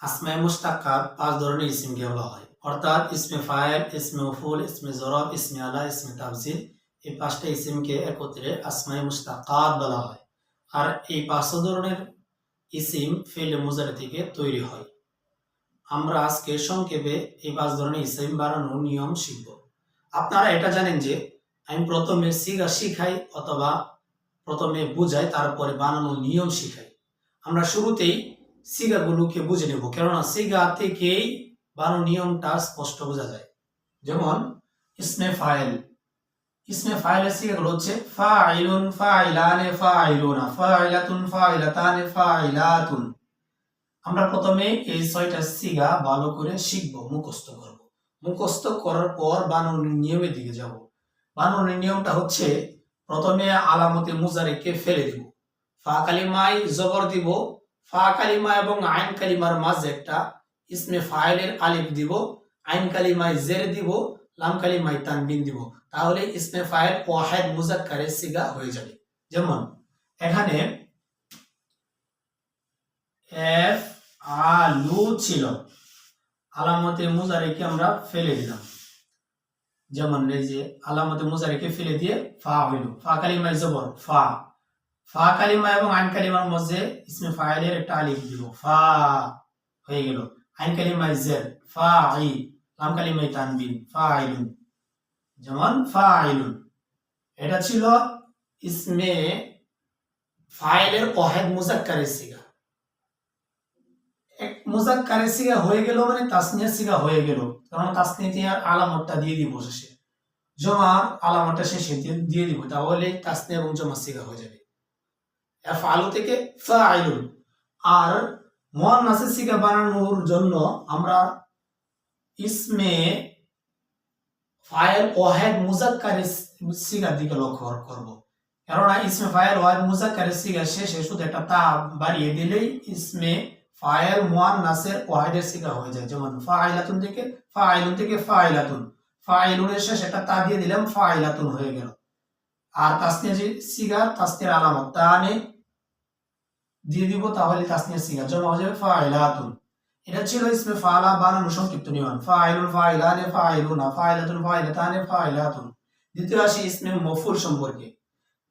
আসমায়ে মুশতাক্কাত ৫ ধরনের ইসমকে বলা হয়। অর্থাৎ ইসমে ফাইল, ইসমে মফউল, ইসমে জরব, ইসমে আলা, ইসমে তাফজিল। এই ৫টা ইসমকে একত্রে আসমায়ে মুশতাক্কাত বলা হয়। আর এই ৫ ধরনের ইসিম ফেলে মুজারে থেকে তৈরি হয়। আমরা আজকে সংক্ষেপে এই ৫ ধরনের ইসিম বানানোর নিয়ম শিখব। আপনারা এটা জানেন যে আমি প্রথমে সিগা শিখাই অথবা প্রথমে বুঝাই, তারপরে বানানোর নিয়ম শিখাই। আমরা শুরুতেই সিগাগুলোকে বুঝে নেব, কেননা সিগা থেকেই বানানোর নিয়মটা স্পষ্ট বোঝা যায়। যেমন ইসমে ফাইল, ইসমে ফাইলের সিগাগুলো হচ্ছে ফাইলুন, ফাইলানে, ফাইলুনা, ফাইলাতুন, ফাইলাতানে, ফাইলাতুন। আমরা প্রথমে এই ৬টা সিগা ভালো করে শিখব, মুখস্থ করব। মুখস্থ করার পর বানানোর নিয়মের দিকে যাব। বানানোর নিয়মটা হচ্ছে প্রথমে আলামতে মুজারিকে ফেলে দিব, ফা কালিমায় জবর দিব, ফা কালিমা এবং আইন কালিমার মাঝে একটা ইসমে ফাইলের আলিফ দিব, আইন কালিমায় জের দিব, লাম কালিমায় তানবিন দিব। তাহলে ইসমে ফাইল ওয়াহিদ মুজাক্কারের সিগা হয়ে যাবে। যেমন এখানে এফ আলু ছিল, আলামতে মুজারিকে আমরা ফেলে দিলাম। যেমন এই যে আলামতে মুজারিকে ফেলে দিয়ে ফা হইল, ফা কালিমায় জবর ফা, ফা কালিমা এবং আইন কালিমার মধ্যে ইসমে ফাইলের একটা আলিফ দিব, ফা হয়ে গেল। আইন কালিমায় জের ফাই, লাম কালিমায় তানবিন ফাইলুন। যেমন ফাইলুন, এটা ছিল ইসমে ফাইলের ওয়াহিদ মুজাক্কারের সিগা। এক মুজাক্কারের সিগা হয়ে গেল মানে তাসনিয়া সিগা হয়ে গেল, কারণ তাসনিয়ার আলামতটা দিয়ে দিব শেষে, জমার আলামতটা শেষে দিয়ে দিব, তাহলে তাসনিয়া এবং জমা সিগা হয়ে যাবে। ফালু থেকে ফাইলুন। আর মুয়ান্নাসের সিগা বানানোর জন্য আমরা ইসমে ফাইল ওয়াহিদ মুজাক্কারের সিগার দিকে লক্ষ্য করব, কেননা ইসমে ফাইল ওয়াহিদ মুজাক্কারের সিগা শেষে শুধু একটা তা বাড়িয়ে দিলেই ইসমে ফাইল মুয়ান্নাসের ওয়াহিদের সিগা হয়ে যায়। যেমন ফাইলাতুন থেকে ফাইলুন থেকে ফাইলাতুন, ফাইলুনের শেষে একটা তা দিয়ে দিলাম, ফাইলাতুন হয়ে গেল। আর তাসনিয়া যে সিগা, তাসনিয়ার আলামত তানে দিয়ে দিব, তাহলে তাসনিয়া সিগা জমা হয়ে যাবে ফাইলাতুন। এটা ছিল ইসমে ফালা বানানো সংক্ষিপ্ত নিয়ম, ফাইলুন, ফাইলানে, ফাইলুনা, ফাইলাতুন, ফাইলাতানে, ফাইলাতুন। দ্বিতীয় আসি ইসমে মফউল সম্পর্কে।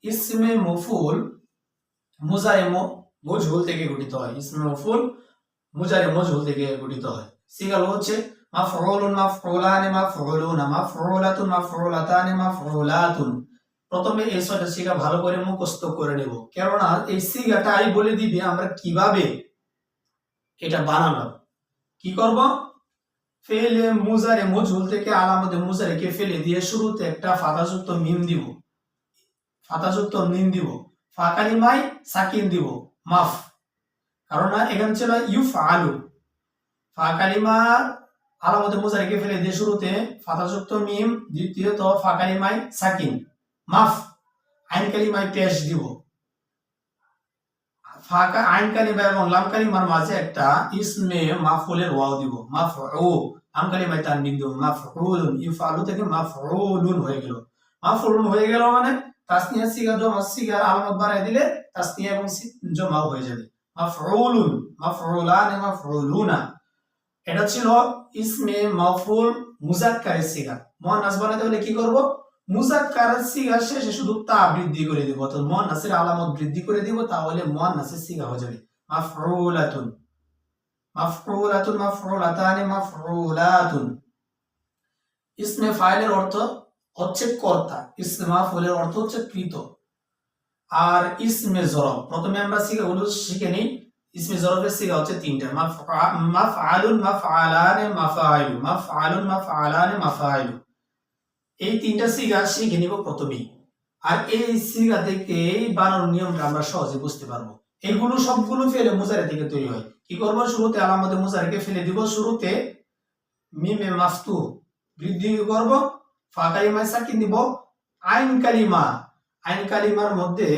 ইসমে মফউল মুজারে মজহুল থেকে গঠিত হয়। ইসমে মফউল মুজারে মজহুল থেকে গঠিত হয়। সিগাগুলো হচ্ছে মাফউলুন, মাফউলানে, মাফউলুনা, মাফউলাতুন, মাফউলাতানে, মাফউলাতুন। প্রথমে এই ৬টা সিগা ভালো করে মুখস্থ করে নেব, কেননা এই সিগাটাই বলে দিবে আমরা কিভাবে এটা বানালাম। কি করব? ফেলে মুজারে মজহুল থেকে আলামতে মুজারিকে ফেলে দিয়ে শুরুতে একটা ফাতাযুক্ত মিম দিব, ফাতাযুক্ত মিম দিব, ফা কালিমায় সাকিন দিব, মাফ, কারণ এখানে ছিল ইউফআলু। ফা কালিমার আলামতে মুজারিকে ফেলে দিয়ে শুরুতে ফাতাযুক্ত মিম, দ্বিতীয়ত ফা কালিমায় সাকিন, মাফ, আইন কালিমায় পেশ দিব, ফাঁকা আইন কালিমা এবং লাম কালিমার মাঝে একটা ইসমে মাফউলের ওয়াও দিব, মাফউ, লাম কালিমায় তানবিন দিব, মাফউলুন। ইফআলু থেকে মাফউলুন হয়ে গেল। মাফউলুন হয়ে গেল মানে তাসনিয়া সিগা জমা সিগার আলামত বাড়ায় দিলে তাসনিয়া এবং জমা হয়ে যাবে, মাফউলুন, মাফউলানে, মাফউলুনা। এটা ছিল ইসমে মাফউল মুজাক্কারের সিগা। মুয়ান্নাস বানাতে হলে কি করব? মুজাক্কারের সিগা শেষে শুধু তা বৃদ্ধি করে দিব, অর্থাৎ মুয়ান্নাসের আলামত বৃদ্ধি করে দিব, তাহলে মুয়ান্নাসের সিগা হয়ে যাবে মাফউলাতুন, মাফউলাতুন, মাফউলাতানি, মাফউলাতুন। ইসমে ফাইলের অর্থ হচ্ছে কর্তা, ইসমে মাফউলের অর্থ হচ্ছে কৃত। আর ইসমে জরব, প্রথমে আমরা সিগাগুলো শিখে নিই। ইসমে জরবের সিগা হচ্ছে ৩টা, মাফআলুন, মাফআলানে, মাফআইলু, মাফআলুন, মাফআলানে, মাফআইলু। এই ৩টা সিগা শিখে নিব প্রথমেই। আর এই সিগা থেকে বানানোর নিয়মটা আমরা সহজে বুঝতে পারবো। এগুলো সবগুলো ফেলে মুজারে থেকে তৈরি হয়। কি করব? শুরুতে আলামতে মুজারিকে ফেলে দিব, শুরুতে মিমে মাফতু বৃদ্ধি করব, ফা কালিমায় সাকিন দিব, আইন কালিমা, আইন কালিমার মধ্যে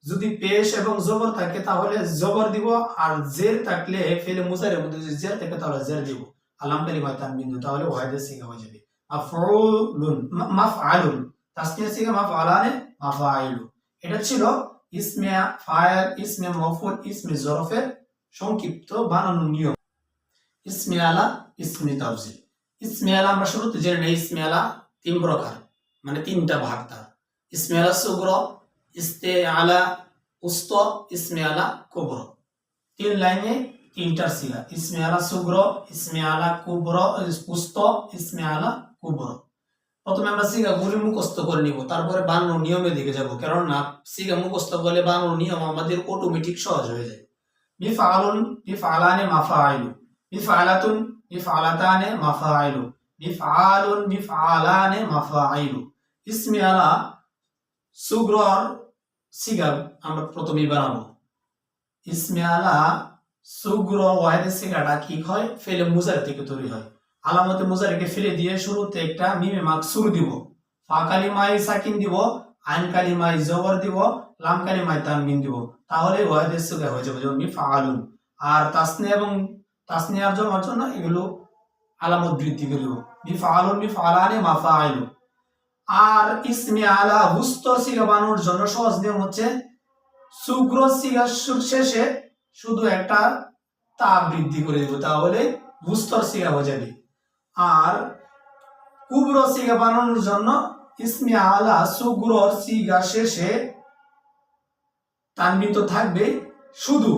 যদি পেশ এবং জবর থাকে তাহলে জবর দিব, আর জের থাকলে ফেলে মুজারের মধ্যে যদি জের থাকে তাহলে জের দিব, আলাম কালিমায় তানবিন দিব, তাহলে ওয়াহিদের সিগা হয়ে যাবে মাফউলুন, মাফআলুন। তাসনিয়া সিগা মাফআলানে, মাফআইলু। এটা ছিল ইসমে ফাইল, ইসমে মফউল, ইসমে জরফের সংক্ষিপ্ত বানানোর নিয়ম। ইসমে আলা, ইসমে তাফজিল। ইসমে আলা আমরা শুরুতে জেনে নেই, ইসমে আলা তিন প্রকার, মানে তিনটা ভাগ তার। ইসমে আলা সুগর, ইসমে আলা উস্ত, ইসমে আলা কুবর। তিন লাইনে তিনটার সিগা, ইসমে আলা সুগর, ইসমে আলা কুবর, উস্ত, ইসমে আলা কুবর। প্রথমে আমরা সিগা গুলি মুখস্থ করে নিব, তারপরে বানানোর নিয়মের দিকে যাব, কেননা সিগা মুখস্থ করলে বানানোর নিয়ম আমাদের অটোমেটিক সহজ হয়ে যায়। মিফআলুন, মিফআলানে, মাফাইলু। মিফআলাতুন, মিফআলাতানে, মাফাইলু। মিফআলুন, মিফআলানে, মাফাইলু। ইসমে আলা সুগরর সিগা আমরা প্রথমেই বানাবো। ইসমে আলা সুগর ওয়াহিদের সিগাটা কি হয়, ফেলে মুজারি থেকে তৈরি হয়। আলামতে মুজারিকে ফেলে দিয়ে শুরুতে একটা মিমে মাকসুর দিব, ফা কালিমায় সাকিন দিব, আইন কালিমায় জবর দিব, লাম কালিমায় তানবিন দিব, তাহলে ওয়াহিদের সিগা হয়ে যাবে, যেমন মিফআলুন। আর তাসনিয়া এবং তাসনিয়ার জমার জন্য এগুলো আলামত বৃদ্ধি করে দেব, মিফআলুন, মিফআলানে, মাফাইলু। আর ইসমে আলা হুস্তর সিগা বানানোর জন্য সহজ নিয়ম হচ্ছে, সুগ্র সিগা শেষে শুধু একটা তা বৃদ্ধি করে দেব, তাহলে হুস্তর সিগা হয়ে যাবে। আর কুবর সিগা বানানোর জন্য ইসমে আলা সুগ্রর সিগা শেষে তানবিন তো থাকবে, শুধু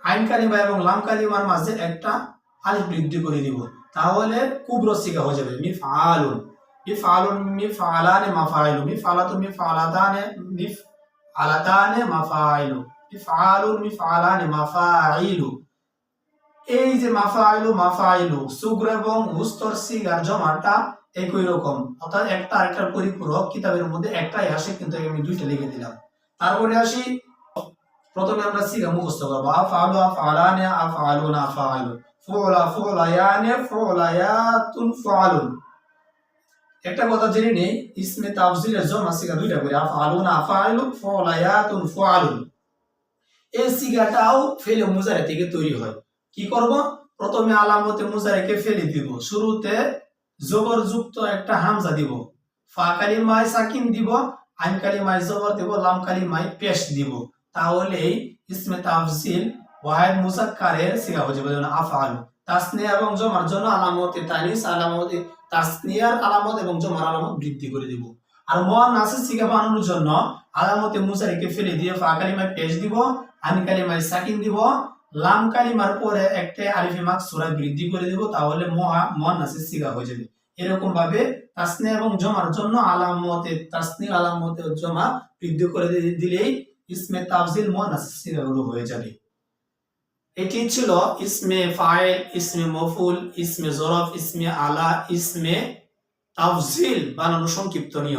আইন কালিমা এবং লাম কালিমার মাঝে একটা আলিফ বৃদ্ধি করে দিব, তাহলে কুবর সিগা হয়ে যাবে, মিফআলুন। মিফআলুন, মিফআলানে, মাফাইলু। মিফআলাতুন, মিফআলাতানে, মিফআলাতানে, মাফাইলু। মিফআলুন, মিফআলানে, মাফাইলু। এই যে মাফাইলু, মাফাইলু সুগর এবং হুস্তর সিগার জমাটা একই রকম, অর্থাৎ একটা আরেকটার পরিপূরক, কিতাবের মধ্যে একটাই আসে, কিন্তু আমি দুইটা লিখে দিলাম। তারপরে আসি, প্রথমে আমরা সিগা মুখস্থ করব, আফআলু, আফআলানে, আফআলুন, আফআলু। ফুলা, ফুলায়ানে, ফুলায়াতুন, ফুআলুন। একটা কথা জেনে নেই, ইসমে তাফজিলের জমা সিগা দুইটা করে, আফআলুন, আফআলু, ফুলায়াতুন, ফুআলুন। এই সিগাটাও ফেলে মুজারি থেকে তৈরি হয়। কি করব, প্রথমে আলামতে মুজারিকে ফেলে দিব, শুরুতে জবরযুক্ত একটা হামজা দিব, ফা কালিমায় সাকিন দিব, আইন কালিমায় জবর দিব, লাম কালিমায় পেশ দিব, তাহলে ইসমে তাফজিল ওয়াহিদ মুজাক্কারের সিগা হয়ে যাবে, যেমন আফআলু। তাসনিয়া এবং জমার জন্য আলামতে তানিস, আলামতে তাসনিয়ার আলামত এবং জমার আলামত বৃদ্ধি করে দিব। আর মুআন্নাসের সিগা বানানোর জন্য আলামতে মুজারিকে ফেলে দিয়ে ফা কালিমায় পেশ দিব, আইন কালিমায় সাকিন দিব, লাম কালিমার পরে একটা আলিফে মাকসুরা বৃদ্ধি করে দিব, তাহলে মুআন্নাসের সিগা হয়ে যাবে। এরকম ভাবে তাসনিয়া এবং জমার জন্য আলামতে তাসনিয়া, আলামতে জমা বৃদ্ধি করে দিলেই ইসমে তাফজিল মুআন্নাসের সিগাগুলো হয়ে যাবে। এটি ছিল ইসমে ফাইল, ইসমে মফুল, ইসমে জরফ, ইসমে আলা, ইসমে তাফজিল বানানোর সংক্ষিপ্ত নিয়ম।